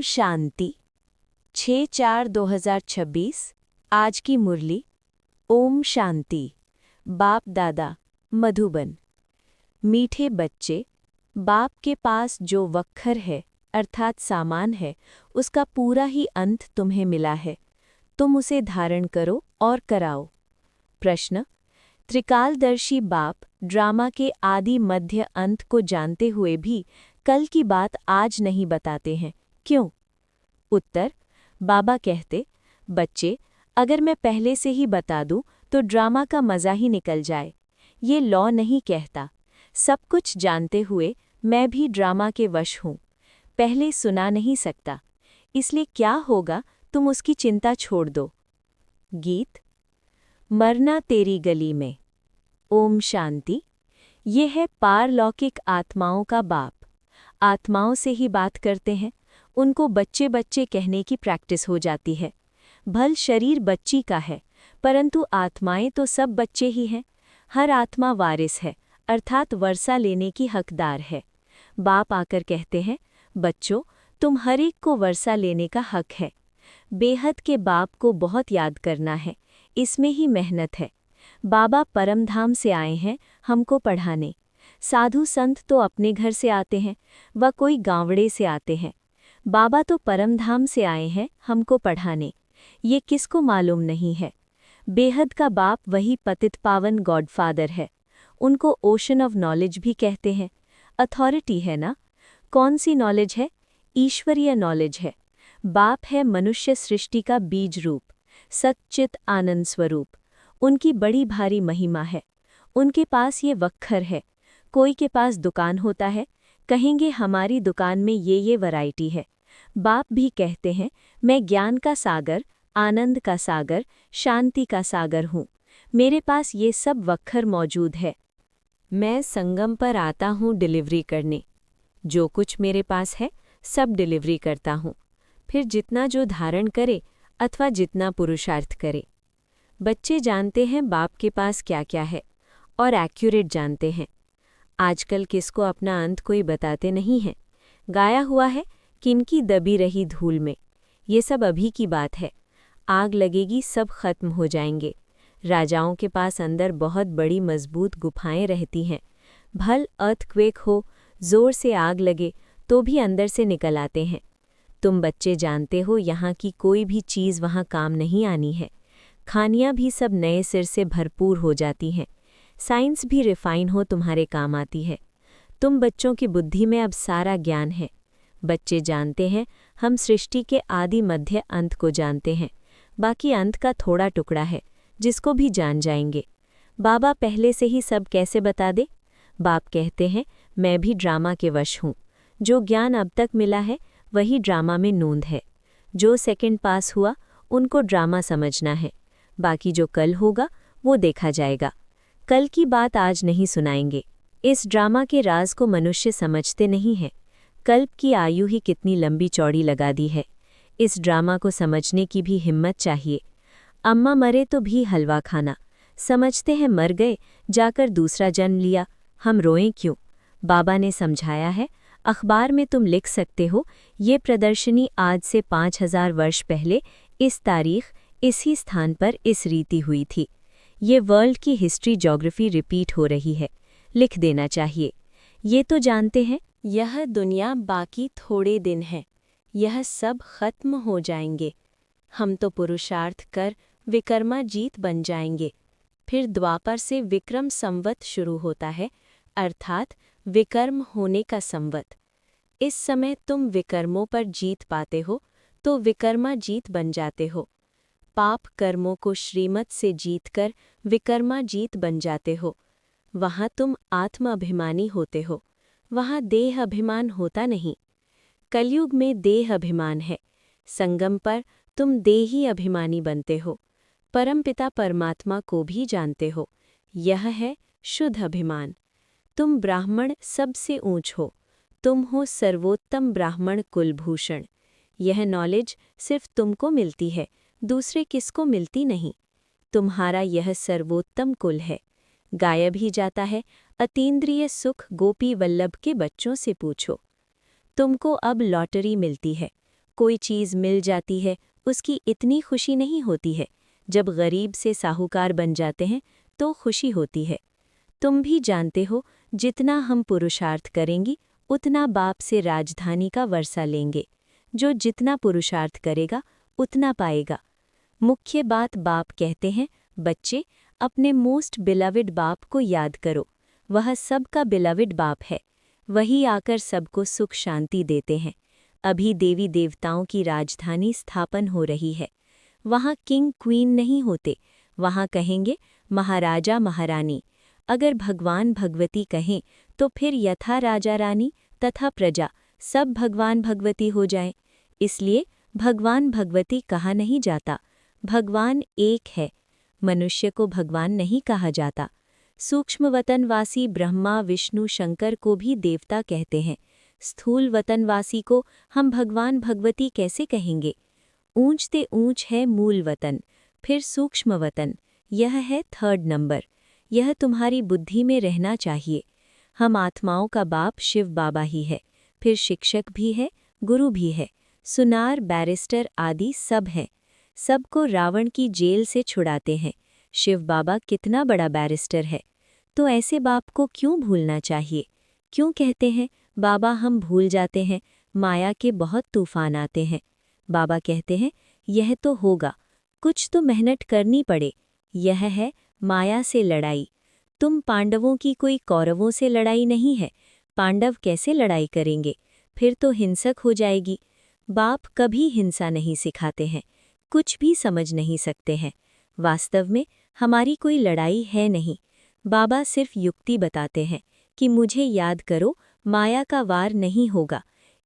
ओम शांति 6/4/2026 आज की मुरली। ओम शांति। बाप दादा मधुबन। मीठे बच्चे, बाप के पास जो वक्खर है अर्थात सामान है, उसका पूरा ही अंत तुम्हें मिला है। तुम उसे धारण करो और कराओ। प्रश्न: त्रिकालदर्शी बाप ड्रामा के आदि मध्य अंत को जानते हुए भी कल की बात आज नहीं बताते हैं, क्यों? उत्तर: बाबा कहते, बच्चे, अगर मैं पहले से ही बता दूं तो ड्रामा का मज़ा ही निकल जाए। ये लॉ नहीं कहता। सब कुछ जानते हुए मैं भी ड्रामा के वश हूँ। पहले सुना नहीं सकता, इसलिए क्या होगा तुम उसकी चिंता छोड़ दो। गीत। मरना तेरी गली में। ओम शांति। ये है पारलौकिक आत्माओं का बाप। आत्माओं से ही बात करते हैं, उनको बच्चे बच्चे कहने की प्रैक्टिस हो जाती है। भल शरीर बच्ची का है, परंतु आत्माएं तो सब बच्चे ही हैं। हर आत्मा वारिस है, अर्थात वर्षा लेने की हकदार है। बाप आकर कहते हैं, बच्चों, तुम हर एक को वर्षा लेने का हक है। बेहद के बाप को बहुत याद करना है, इसमें ही मेहनत है। बाबा परमधाम से आए हैं हमको पढ़ाने। साधु संत तो अपने घर से आते हैं, व कोई गांवड़े से आते हैं। बाबा तो परमधाम से आए हैं हमको पढ़ाने, ये किसको मालूम नहीं है। बेहद का बाप वही पतित पावन गॉडफादर है। उनको ओशन ऑफ नॉलेज भी कहते हैं। अथॉरिटी है ना? कौन सी नॉलेज है? ईश्वरीय नॉलेज है। बाप है मनुष्य सृष्टि का बीज रूप, सच्चित आनंद स्वरूप। उनकी बड़ी भारी महिमा है। उनके पास ये वक्खर है। कोई के पास दुकान होता है, कहेंगे हमारी दुकान में ये वैरायटी है। बाप भी कहते हैं, मैं ज्ञान का सागर, आनंद का सागर, शांति का सागर हूँ। मेरे पास ये सब वक्खर मौजूद है। मैं संगम पर आता हूँ डिलीवरी करने। जो कुछ मेरे पास है सब डिलीवरी करता हूँ। फिर जितना जो धारण करे अथवा जितना पुरुषार्थ करे। बच्चे जानते हैं बाप के पास क्या क्या है और एक्यूरेट जानते हैं। आजकल किसको अपना अंत कोई बताते नहीं हैं। गाया हुआ है, किनकी दबी रही धूल में। ये सब अभी की बात है। आग लगेगी, सब खत्म हो जाएंगे। राजाओं के पास अंदर बहुत बड़ी मजबूत गुफाएं रहती हैं। भल अर्थक्वेक हो, जोर से आग लगे तो भी अंदर से निकल आते हैं। तुम बच्चे जानते हो यहाँ की कोई भी चीज़ वहाँ काम नहीं आनी है। खानियाँ भी सब नए सिर से भरपूर हो जाती हैं। साइंस भी रिफाइन हो तुम्हारे काम आती है। तुम बच्चों की बुद्धि में अब सारा ज्ञान है। बच्चे जानते हैं हम सृष्टि के आदि मध्य अंत को जानते हैं। बाकी अंत का थोड़ा टुकड़ा है, जिसको भी जान जाएंगे। बाबा पहले से ही सब कैसे बता दे? बाप कहते हैं, मैं भी ड्रामा के वश हूँ। जो ज्ञान अब तक मिला है वही ड्रामा में नूंद है। जो सेकंड पास हुआ उनको ड्रामा समझना है। बाकी जो कल होगा वो देखा जाएगा। कल की बात आज नहीं सुनाएंगे। इस ड्रामा के राज को मनुष्य समझते नहीं हैं। कल्प की आयु ही कितनी लंबी चौड़ी लगा दी है। इस ड्रामा को समझने की भी हिम्मत चाहिए। अम्मा मरे तो भी हलवा खाना। समझते हैं मर गए, जाकर दूसरा जन्म लिया, हम रोएं क्यों? बाबा ने समझाया है, अखबार में तुम लिख सकते हो, ये प्रदर्शनी आज से 5000 वर्ष पहले इस तारीख इसी स्थान पर इस रीति हुई थी। ये वर्ल्ड की हिस्ट्री ज्योग्राफी रिपीट हो रही है, लिख देना चाहिए। ये तो जानते हैं यह दुनिया बाकी थोड़े दिन है, यह सब खत्म हो जाएंगे। हम तो पुरुषार्थ कर विकर्मा जीत बन जाएंगे। फिर द्वापर से विक्रम संवत शुरू होता है, अर्थात विकर्म होने का संवत। इस समय तुम विकर्मों पर जीत पाते हो तो विकर्मा जीत बन जाते हो। पाप कर्मों को श्रीमत से जीतकर विकर्मा जीत बन जाते हो। वहाँ तुम आत्म अभिमानी होते हो, वहाँ देह अभिमान होता नहीं। कलयुग में देह अभिमान है, संगम पर तुम देही अभिमानी बनते हो। परमपिता परमात्मा को भी जानते हो, यह है शुद्ध अभिमान। तुम ब्राह्मण सबसे ऊंच हो, तुम हो सर्वोत्तम ब्राह्मण कुलभूषण। यह नॉलेज सिर्फ तुमको मिलती है, दूसरे किसको मिलती नहीं। तुम्हारा यह सर्वोत्तम कुल है। गायब ही जाता है अतीन्द्रिय सुख गोपी वल्लभ के बच्चों से पूछो। तुमको अब लॉटरी मिलती है, कोई चीज़ मिल जाती है उसकी इतनी खुशी नहीं होती है। जब गरीब से साहूकार बन जाते हैं तो खुशी होती है। तुम भी जानते हो, जितना हम पुरुषार्थ करेंगी उतना बाप से राजधानी का वर्षा लेंगे। जो जितना पुरुषार्थ करेगा उतना पाएगा। मुख्य बात बाप कहते हैं, बच्चे अपने मोस्ट बिलविड बाप को याद करो। वह सबका बिलविड बाप है। वही आकर सबको सुख शांति देते हैं। अभी देवी देवताओं की राजधानी स्थापन हो रही है। वहाँ किंग क्वीन नहीं होते, वहाँ कहेंगे महाराजा महारानी। अगर भगवान भगवती कहें तो फिर यथा राजा रानी तथा प्रजा सब भगवान भगवती हो जाएं। इसलिए भगवान भगवती कहा नहीं जाता। भगवान एक है। मनुष्य को भगवान नहीं कहा जाता। सूक्ष्म वतनवासी ब्रह्मा विष्णु शंकर को भी देवता कहते हैं। स्थूल वतनवासी को हम भगवान भगवती कैसे कहेंगे? ऊंचते ऊंच है मूल वतन, फिर सूक्ष्म वतन, यह है थर्ड नंबर। यह तुम्हारी बुद्धि में रहना चाहिए। हम आत्माओं का बाप शिव बाबा ही है, फिर शिक्षक भी है, गुरु भी है, सुनार बैरिस्टर आदि सब हैं। सबको रावण की जेल से छुड़ाते हैं। शिव बाबा कितना बड़ा बैरिस्टर है। तो ऐसे बाप को क्यों भूलना चाहिए? क्यों कहते हैं बाबा हम भूल जाते हैं, माया के बहुत तूफान आते हैं। बाबा कहते हैं यह तो होगा, कुछ तो मेहनत करनी पड़े। यह है माया से लड़ाई। तुम पांडवों की कोई कौरवों से लड़ाई नहीं है। पांडव कैसे लड़ाई करेंगे? फिर तो हिंसक हो जाएगी। बाप कभी हिंसा नहीं सिखाते हैं, कुछ भी समझ नहीं सकते हैं। वास्तव में हमारी कोई लड़ाई है नहीं। बाबा सिर्फ युक्ति बताते हैं कि मुझे याद करो, माया का वार नहीं होगा।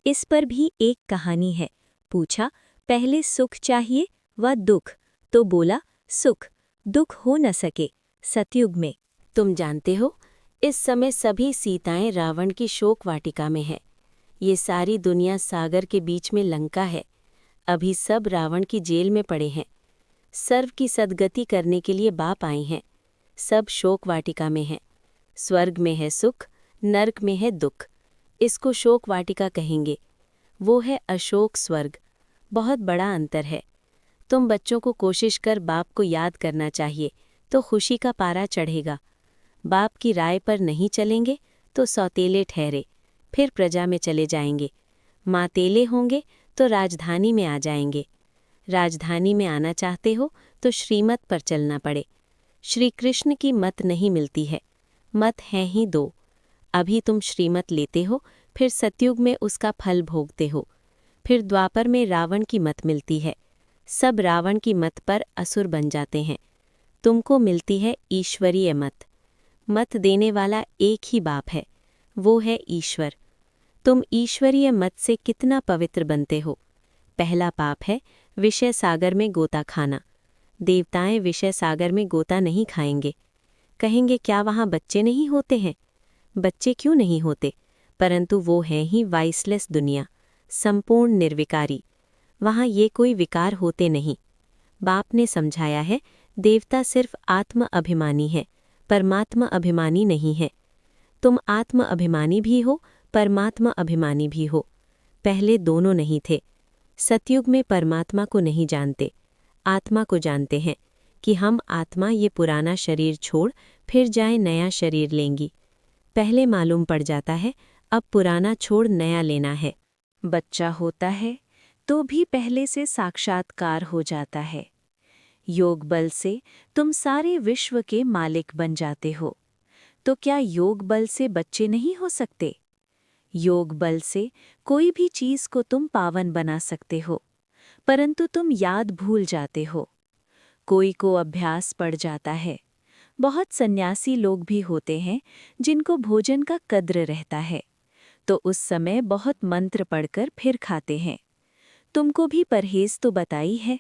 इस पर भी एक कहानी है। पूछा पहले सुख चाहिए व दुख? तो बोला सुख, दुख हो न सके सतयुग में। तुम जानते हो इस समय सभी सीताएं रावण की शोक वाटिका में है। ये सारी दुनिया सागर के बीच में लंका है। अभी सब रावण की जेल में पड़े हैं। सर्व की सद्गति करने के लिए बाप आए हैं। सब शोक वाटिका में हैं। स्वर्ग में है सुख, नरक में है दुख। इसको शोक वाटिका कहेंगे। वो है अशोक स्वर्ग। बहुत बड़ा अंतर है। तुम बच्चों को कोशिश कर बाप को याद करना चाहिए तो खुशी का पारा चढ़ेगा। बाप की राय पर नहीं चलेंगे तो सौतेले ठहरे, फिर प्रजा में चले जाएंगे। मातेले होंगे तो राजधानी में आ जाएंगे। राजधानी में आना चाहते हो तो श्रीमत पर चलना पड़े। श्री कृष्ण की मत नहीं मिलती है। मत हैं ही दो। अभी तुम श्रीमत लेते हो, फिर सतयुग में उसका फल भोगते हो। फिर द्वापर में रावण की मत मिलती है। सब रावण की मत पर असुर बन जाते हैं। तुमको मिलती है ईश्वरीय मत। मत देने वाला एक ही बाप है, वो है ईश्वर। तुम ईश्वरीय मत से कितना पवित्र बनते हो। पहला पाप है विषय सागर में गोता खाना। देवताएं विषय सागर में गोता नहीं खाएंगे। कहेंगे क्या वहाँ बच्चे नहीं होते हैं? बच्चे क्यों नहीं होते, परंतु वो है ही वाइसलेस दुनिया, संपूर्ण निर्विकारी। वहाँ ये कोई विकार होते नहीं। बाप ने समझाया है देवता सिर्फ आत्म अभिमानी है, परमात्मा अभिमानी नहीं है। तुम आत्म अभिमानी भी हो, परमात्मा अभिमानी भी हो। पहले दोनों नहीं थे। सतयुग में परमात्मा को नहीं जानते, आत्मा को जानते हैं कि हम आत्मा ये पुराना शरीर छोड़ फिर जाए नया शरीर लेंगी। पहले मालूम पड़ जाता है अब पुराना छोड़ नया लेना है। बच्चा होता है तो भी पहले से साक्षात्कार हो जाता है। योग बल से तुम सारे विश्व के मालिक बन जाते हो। तो क्या योग बल से बच्चे नहीं हो सकते? योग बल से कोई भी चीज को तुम पावन बना सकते हो, परंतु तुम याद भूल जाते हो। कोई को अभ्यास पड़ जाता है। बहुत सन्यासी लोग भी होते हैं जिनको भोजन का कद्र रहता है, तो उस समय बहुत मंत्र पढ़कर फिर खाते हैं। तुमको भी परहेज तो बताई है,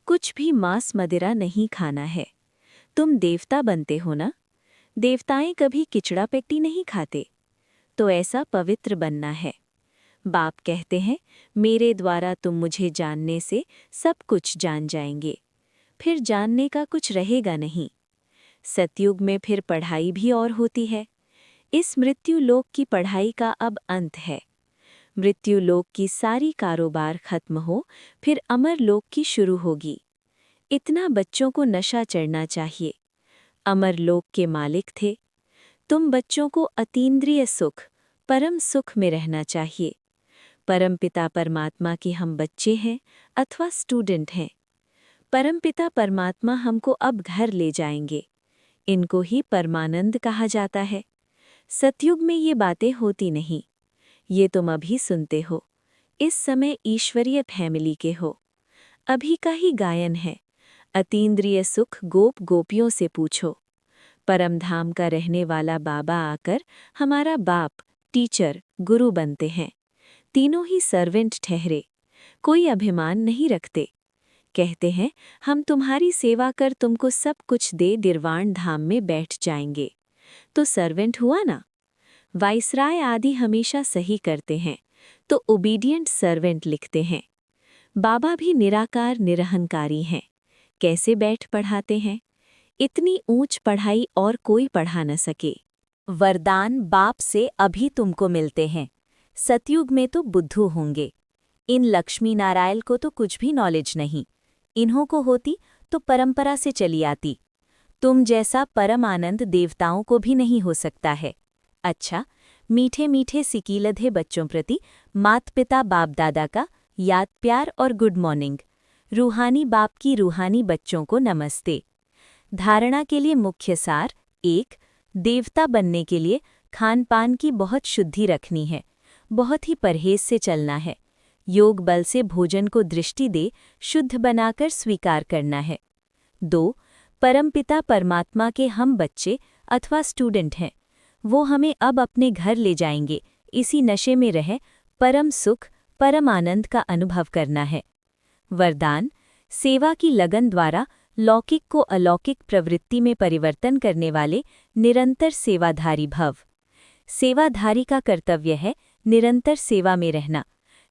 कुछ भी मांस मदिरा नहीं खाना है। तुम देवता बनते हो ना? देवताएं कभी किचड़ा पेट्टी नहीं खाते। तो ऐसा पवित्र बनना है। बाप कहते हैं मेरे द्वारा तुम मुझे जानने से सब कुछ जान जाएंगे, फिर जानने का कुछ रहेगा नहीं। सतयुग में फिर पढ़ाई भी और होती है। इस मृत्यु लोक की पढ़ाई का अब अंत है। मृत्यु लोक की सारी कारोबार खत्म हो, फिर अमर लोक की शुरू होगी। इतना बच्चों को नशा चढ़ना चाहिए। अमर लोक के मालिक थे। तुम बच्चों को अतीन्द्रिय सुख, परम सुख में रहना चाहिए। परमपिता परमात्मा के हम बच्चे हैं अथवा स्टूडेंट हैं। परमपिता परमात्मा हमको अब घर ले जाएंगे। इनको ही परमानंद कहा जाता है। सतयुग में ये बातें होती नहीं। ये तुम अभी सुनते हो। इस समय ईश्वरीय फैमिली के हो। अभी का ही गायन है। अतीन्द्रिय सुख गोप गोपियों से पूछो। परमधाम का रहने वाला बाबा आकर हमारा बाप, टीचर, गुरु बनते हैं। तीनों ही सर्वेंट ठहरे। कोई अभिमान नहीं रखते। कहते हैं हम तुम्हारी सेवा कर तुमको सब कुछ दे निर्वाण धाम में बैठ जाएंगे। तो सर्वेंट हुआ ना। वाइसराय आदि हमेशा सही करते हैं, तो ओबीडियंट सर्वेंट लिखते हैं। बाबा भी निराकार निरहंकारी हैं। कैसे बैठ पढ़ाते हैं। इतनी ऊंच पढ़ाई और कोई पढ़ा न सके। वरदान बाप से अभी तुमको मिलते हैं। सतयुग में तो बुद्धू होंगे। इन लक्ष्मी नारायण को तो कुछ भी नॉलेज नहीं। इन्हों को होती तो परंपरा से चली आती। तुम जैसा परम आनंद देवताओं को भी नहीं हो सकता है। अच्छा, मीठे मीठे सिकीलधे बच्चों प्रति मात पिता बाप दादा का याद प्यार और गुड मॉर्निंग। रूहानी बाप की रूहानी बच्चों को नमस्ते। धारणा के लिए मुख्य सार 1. देवता बनने के लिए खान पान की बहुत शुद्धि रखनी है। बहुत ही परहेज से चलना है। योग बल से भोजन को दृष्टि दे शुद्ध बनाकर स्वीकार करना है। 2. परमपिता परमात्मा के हम बच्चे अथवा स्टूडेंट हैं। वो हमें अब अपने घर ले जाएंगे। इसी नशे में रह परम सुख, परम आनंद का अनुभव करना है। वरदान सेवा की लगन द्वारा लौकिक को अलौकिक प्रवृत्ति में परिवर्तन करने वाले निरंतर सेवाधारी भव। सेवाधारी का कर्तव्य है निरंतर सेवा में रहना,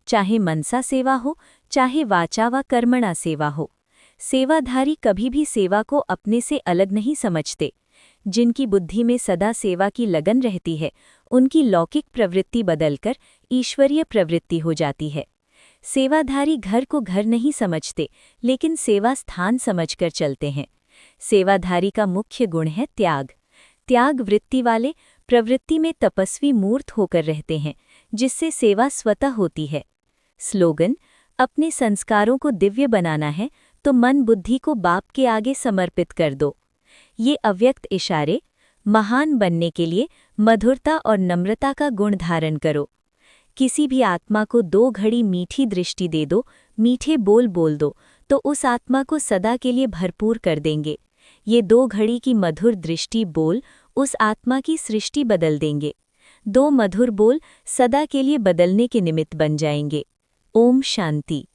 चाहे मनसा सेवा हो, चाहे वाचा व कर्मणा सेवा हो। सेवाधारी कभी भी सेवा को अपने से अलग नहीं समझते। जिनकी बुद्धि में सदा सेवा की लगन रहती है, उनकी लौकिक प्रवृत्ति बदलकर ईश्वरीय प्रवृत्ति हो जाती है। सेवाधारी घर को घर नहीं समझते, लेकिन सेवा स्थान समझकर चलते हैं। सेवाधारी का मुख्य गुण है त्याग। त्याग वृत्ति वाले प्रवृत्ति में तपस्वी मूर्त होकर रहते हैं, जिससे सेवा स्वतः होती है। स्लोगन अपने संस्कारों को दिव्य बनाना है तो मन बुद्धि को बाप के आगे समर्पित कर दो। ये अव्यक्त इशारे महान बनने के लिए मधुरता और नम्रता का गुण धारण करो। किसी भी आत्मा को 2 घड़ी मीठी दृष्टि दे दो, मीठे बोल बोल दो, तो उस आत्मा को सदा के लिए भरपूर कर देंगे। ये 2 घड़ी की मधुर दृष्टि बोल उस आत्मा की सृष्टि बदल देंगे। 2 मधुर बोल सदा के लिए बदलने के निमित्त बन जाएंगे। ओम शांति।